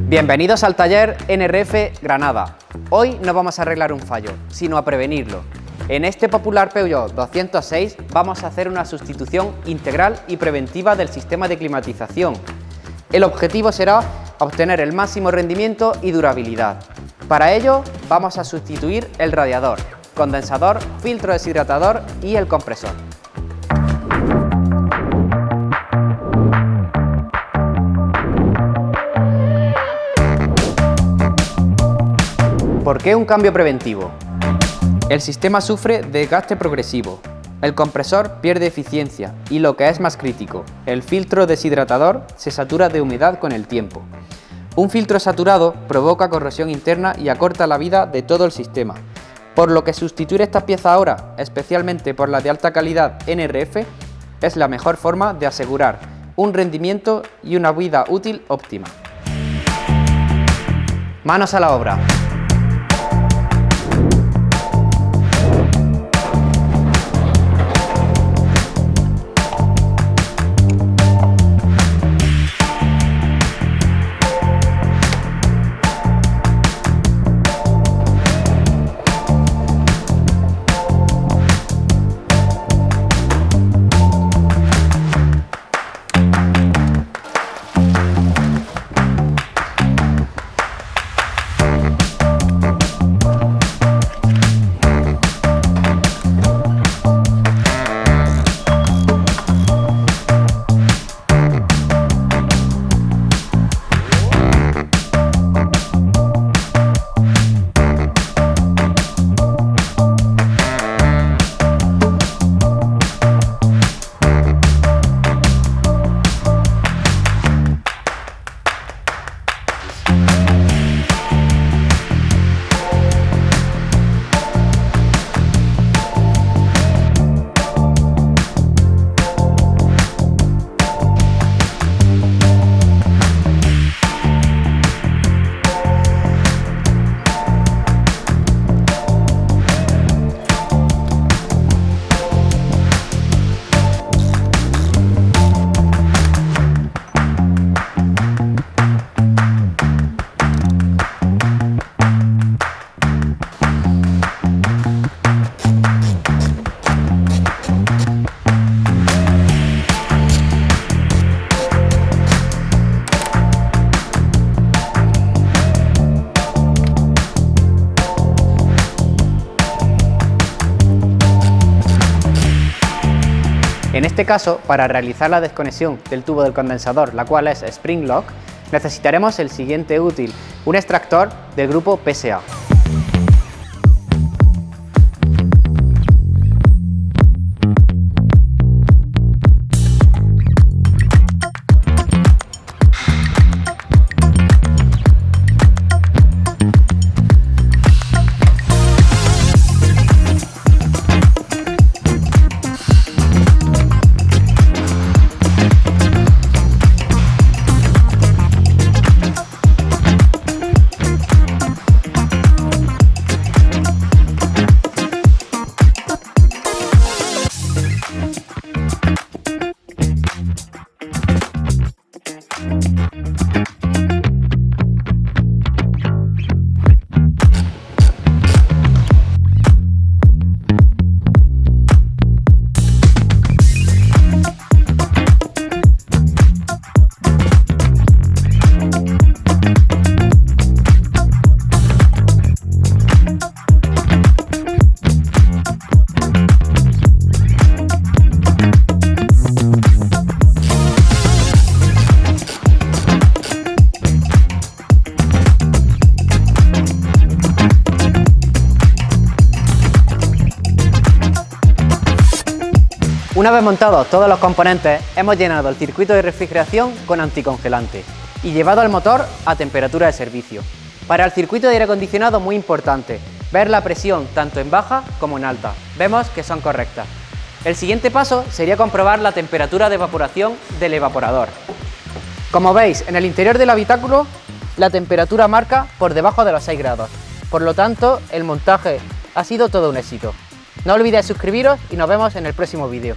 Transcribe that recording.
Bienvenidos al taller NRF Granada. Hoy no vamos a arreglar un fallo, sino a prevenirlo. En este popular Peugeot 206 vamos a hacer una sustitución integral y preventiva del sistema de climatización. El objetivo será obtener el máximo rendimiento y durabilidad. Para ello vamos a sustituir el radiador, condensador, filtro deshidratador y el compresor. ¿Por qué un cambio preventivo? El sistema sufre desgaste progresivo, el compresor pierde eficiencia y, lo que es más crítico, el filtro deshidratador se satura de humedad con el tiempo. Un filtro saturado provoca corrosión interna y acorta la vida de todo el sistema, por lo que sustituir esta pieza ahora, especialmente por la de alta calidad NRF, es la mejor forma de asegurar un rendimiento y una vida útil óptima. Manos a la obra. En este caso, para realizar la desconexión del tubo del condensador, la cual es Spring Lock, necesitaremos el siguiente útil, un extractor del grupo PSA. Una vez montados todos los componentes, hemos llenado el circuito de refrigeración con anticongelante y llevado al motor a temperatura de servicio. Para el circuito de aire acondicionado, muy importante, ver la presión tanto en baja como en alta. Vemos que son correctas. El siguiente paso sería comprobar la temperatura de evaporación del evaporador. Como veis, en el interior del habitáculo la temperatura marca por debajo de los 6 grados. Por lo tanto, el montaje Ha sido todo un éxito. No olvidéis suscribiros y nos vemos en el próximo vídeo.